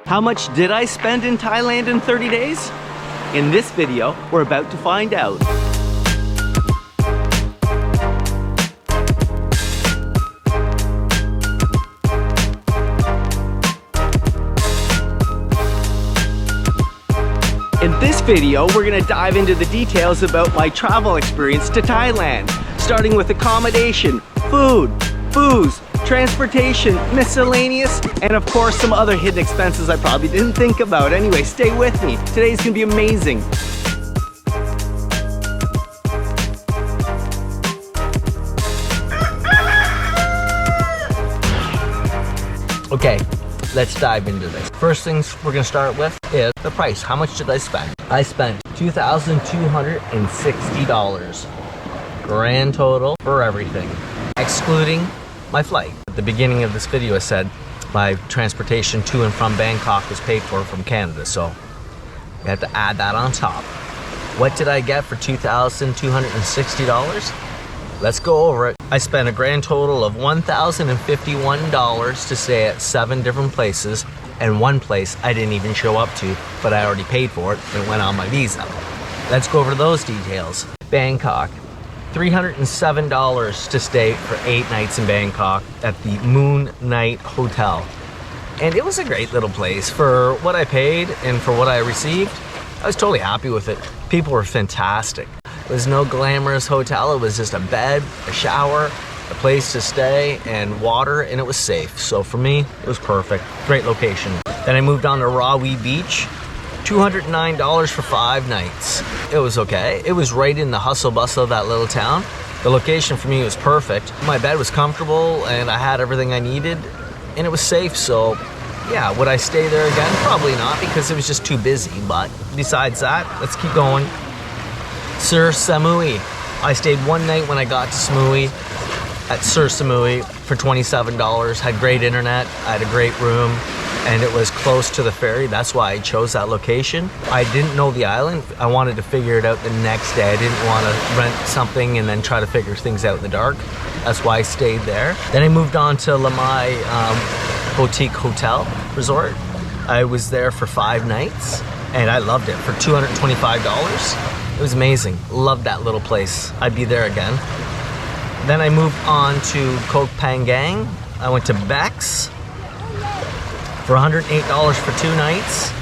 How much did I spend in Thailand in 30 days? In this video, we're about to find out. In this video, we're gonna dive into the details about my travel experience to Thailand, starting with accommodation, food, booze, transportation, miscellaneous, and of course some other hidden expenses I probably didn't think about. Anyway, stay with me. Today's gonna be amazing. Okay, let's dive into this. First things we're gonna start with is the price. How much did I spend? I spent $2,260 grand total for everything, excluding my flight. At the beginning of this video I said my transportation to and from Bangkok was paid for from Canada, so we have to add that on top. What did I get for $2,260? Let's go over it. I spent a grand total of $1,051 to stay at 7 different places, and one place I didn't even show up to, but I already paid for it and it went on my visa. Let's go over those details. Bangkok, $307 to stay for 8 nights in Bangkok at the Moon Night Hotel. And it was a great little place. For what I paid and for what I received, I was totally happy with it. People were fantastic. It was no glamorous hotel, it was just a bed, a shower, a place to stay, and water, and it was safe. So for me, it was perfect. Great location. Then I moved on to Rawi Beach, $209 for 5 nights. It was okay. It was right in the hustle bustle of that little town. The location for me was perfect. My bed was comfortable and I had everything I needed and it was safe. So yeah, would I stay there again? Probably not, because it was just too busy. But besides that, let's keep going. Sir Samui. I stayed 1 night when I got to Samui at Sir Samui for $27. Had great internet, I had a great room, and it was close to the ferry. That's why I chose that location. I didn't know the island. I wanted to figure it out the next day. I didn't want to rent something and then try to figure things out in the dark. That's why I stayed there. Then I moved on to Lamai Boutique Hotel Resort. I was there for 5 nights and I loved it for $225. It was amazing. Loved that little place. I'd be there again. Then I moved on to Koh Phangan. I went to Bex for $108 for 2 nights.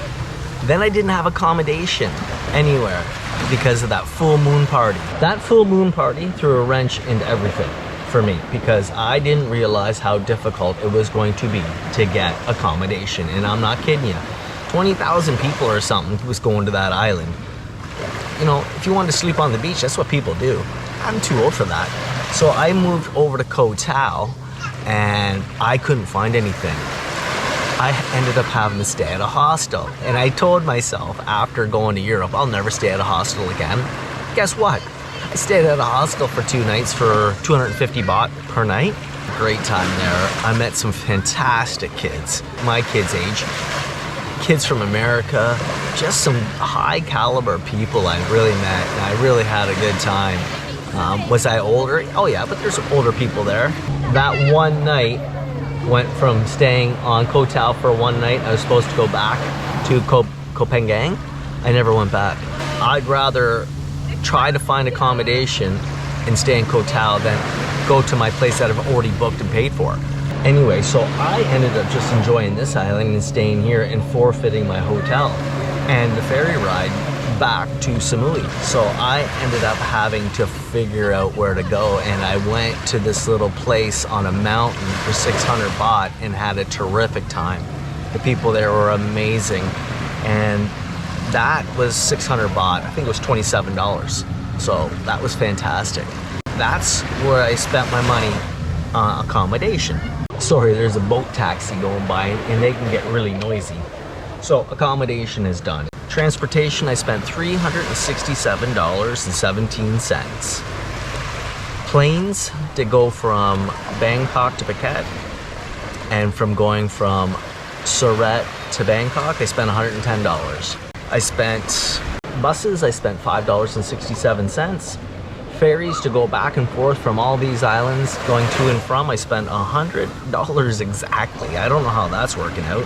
Then I didn't have accommodation anywhere because of that full moon party. That full moon party threw a wrench into everything for me because I didn't realize how difficult it was going to be to get accommodation. And I'm not kidding you. 20,000 people or something was going to that island. You know, if you wanted to sleep on the beach, that's what people do. I'm too old for that. So I moved over to Koh Tao and I couldn't find anything. I ended up having to stay at a hostel. And I told myself after going to Europe, I'll never stay at a hostel again. Guess what? I stayed at a hostel for 2 nights for 250 baht per night. Great time there. I met some fantastic kids, my kids' age. Kids from America, just some high caliber people I really met, and I really had a good time. Was I older? Oh yeah, but there's older people there. That 1 night went from staying on Koh Tao for 1 night. I was supposed to go back to Koh Phangan. I never went back. I'd rather try to find accommodation and stay in Koh Tao than go to my place that I've already booked and paid for. Anyway, so I ended up just enjoying this island and staying here and forfeiting my hotel and the ferry ride back to Samui. So I ended up having to figure out where to go, and I went to this little place on a mountain for 600 baht and had a terrific time. The people there were amazing, and that was 600 baht. I think it was $27. So that was fantastic. That's where I spent my money on accommodation. Sorry, there's a boat taxi going by and they can get really noisy. So accommodation is done. Transportation, I spent $367.17. Planes to go from Bangkok to Phuket, and from going from Surat to Bangkok, I spent $110. I spent buses, I spent $5.67. Ferries to go back and forth from all these islands going to and from, I spent $100 exactly. I don't know how that's working out.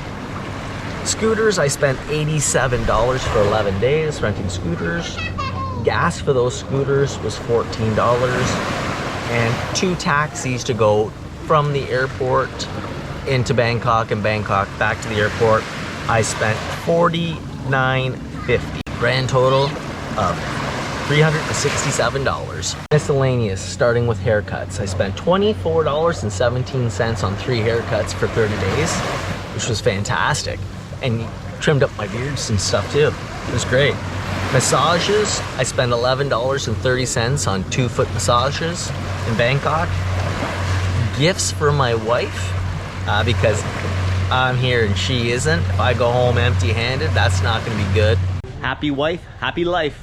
Scooters, I spent $87 for 11 days renting scooters. Gas for those scooters was $14. And 2 taxis to go from the airport into Bangkok and Bangkok back to the airport. I spent $49.50. Grand total of $367. Miscellaneous, starting with haircuts. I spent $24.17 on 3 haircuts for 30 days, which was fantastic. And trimmed up my beards and stuff too. It was great. Massages, I spent $11.30 on 2-foot massages in Bangkok. Gifts for my wife, because I'm here and she isn't. If I go home empty-handed, that's not gonna be good. Happy wife, happy life.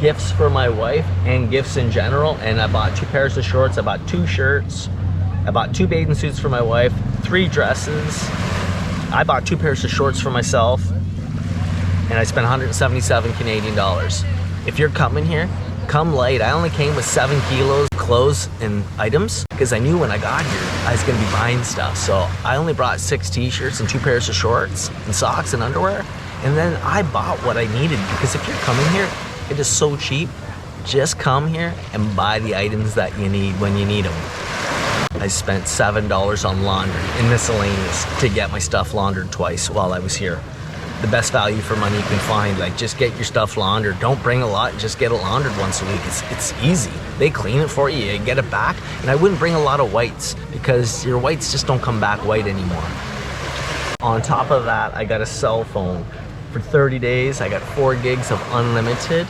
Gifts for my wife and gifts in general, and I bought 2 pairs of shorts, I bought 2 shirts, I bought 2 bathing suits for my wife, 3 dresses, I bought 2 pairs of shorts for myself, and I spent 177 Canadian dollars. If you're coming here, come light. I only came with 7 kilos of clothes and items because I knew when I got here I was gonna be buying stuff. So I only brought 6 t-shirts and 2 pairs of shorts and socks and underwear. And then I bought what I needed, because if you're coming here, it is so cheap. Just come here and buy the items that you need when you need them. I spent $7 on laundry and miscellaneous to get my stuff laundered twice while I was here. The best value for money you can find. Like, just get your stuff laundered. Don't bring a lot, just get it laundered once a week. It's easy. They clean it for you, you get it back. And I wouldn't bring a lot of whites, because your whites just don't come back white anymore. On top of that, I got a cell phone. For 30 days, I got 4 gigs of unlimited,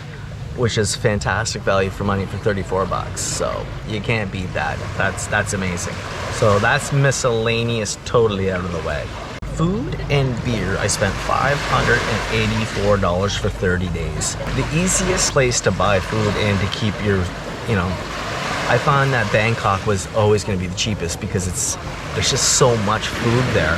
which is fantastic value for money for 34 bucks. So you can't beat that. That's amazing. So that's miscellaneous totally out of the way. Food and beer, I spent $584 for 30 days. The easiest place to buy food and to keep your, I found that Bangkok was always going to be the cheapest, because there's just so much food there.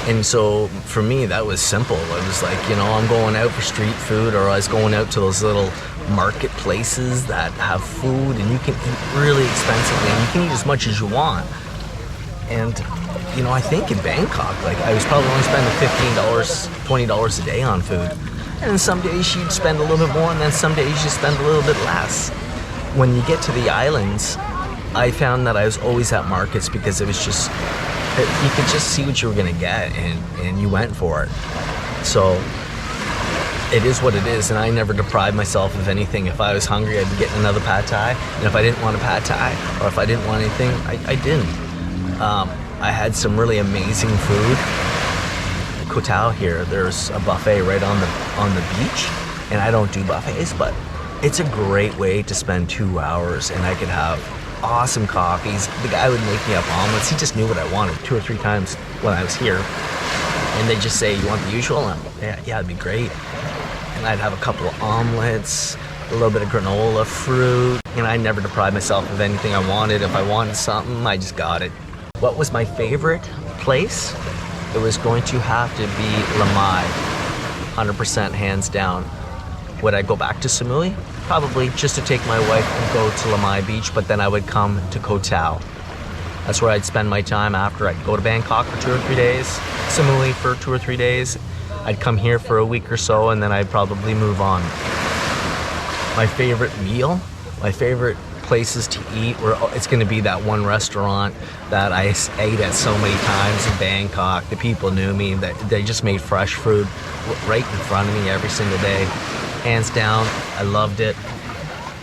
And so for me, that was simple. I was like, I'm going out for street food, or I was going out to those little marketplaces that have food, and you can eat really expensively, and you can eat as much as you want. And I think in Bangkok, like, I was probably only spending $15, $20 a day on food. And then some days you'd spend a little bit more, and then some days you spend a little bit less. When you get to the islands, I found that I was always at markets, because it was just, you could just see what you were gonna get, and you went for it. So it is what it is, and I never deprived myself of anything. If I was hungry, I'd be getting another pad thai, and if I didn't want a pad thai, or if I didn't want anything, I didn't. I had some really amazing food. Koh Tao here, there's a buffet right on the beach, and I don't do buffets, but it's a great way to spend 2 hours, and I could have awesome coffees. The guy would make me up omelets. He just knew what I wanted 2 or 3 times when I was here, and they'd just say, "You want the usual?" And yeah, it'd be great. And I'd have a couple of omelets, a little bit of granola, fruit, and I never deprived myself of anything I wanted. If I wanted something, I just got it. What was my favorite place? It was going to have to be Lamai, 100% hands down. Would I go back to Samui? Probably, just to take my wife and go to Lamai Beach, but then I would come to Koh Tao. That's where I'd spend my time after. I'd go to Bangkok for 2 or 3 days, Samui for 2 or 3 days. I'd come here for a week or so, and then I'd probably move on. My favorite meal, my favorite places to eat, it's going to be that one restaurant that I ate at so many times in Bangkok. The people knew me, that they just made fresh food right in front of me every single day. Hands down, I loved it.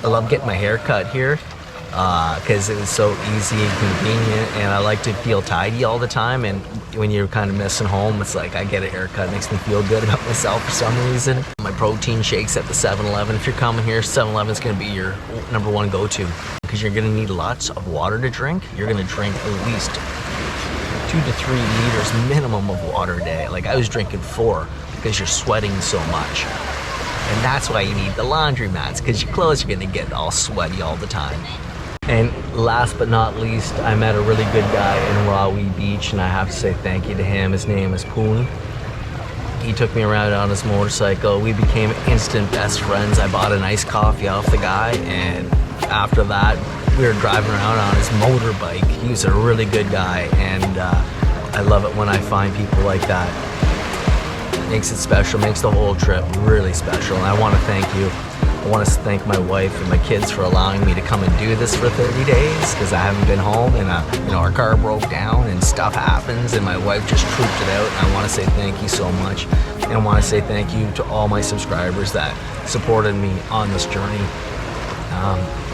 I love getting my hair cut here, because it was so easy and convenient, and I like to feel tidy all the time. And when you're kind of missing home, it's like I get a haircut, it makes me feel good about myself for some reason. My protein shakes at the 7-Eleven. If you're coming here, 7-Eleven is going to be your #1 go-to, because you're going to need lots of water to drink. You're going to drink at least 2 to 3 liters minimum of water a day. Like, I was drinking 4, because you're sweating so much. And that's why you need the laundromats, because your clothes are going to get all sweaty all the time. And last but not least, I met a really good guy in Rawi Beach, and I have to say thank you to him. His name is Poon. He took me around on his motorcycle. We became instant best friends. I bought an iced coffee off the guy, and after that, we were driving around on his motorbike. He was a really good guy, and I love it when I find people like that. makes it special, makes the whole trip really special. And I want to thank you. I want to thank my wife and my kids for allowing me to come and do this for 30 days because I haven't been home, and you know, our car broke down and stuff happens, and my wife just trooped it out. And I want to say thank you so much, and I want to say thank you to all my subscribers that supported me on this journey,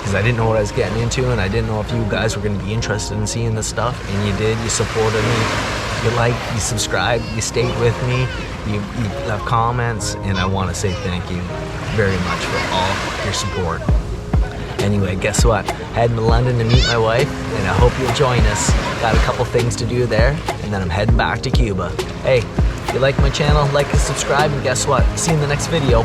because I didn't know what I was getting into, and I didn't know if you guys were going to be interested in seeing this stuff, and you did. You supported me, you liked, you subscribed, you stayed with me, you left comments, and I want to say thank you very much for all your support. Anyway, guess what? Heading to London to meet my wife, and I hope you'll join us. Got a couple things to do there, and then I'm heading back to Cuba. Hey, if you like my channel, like and subscribe, and guess what? See you in the next video.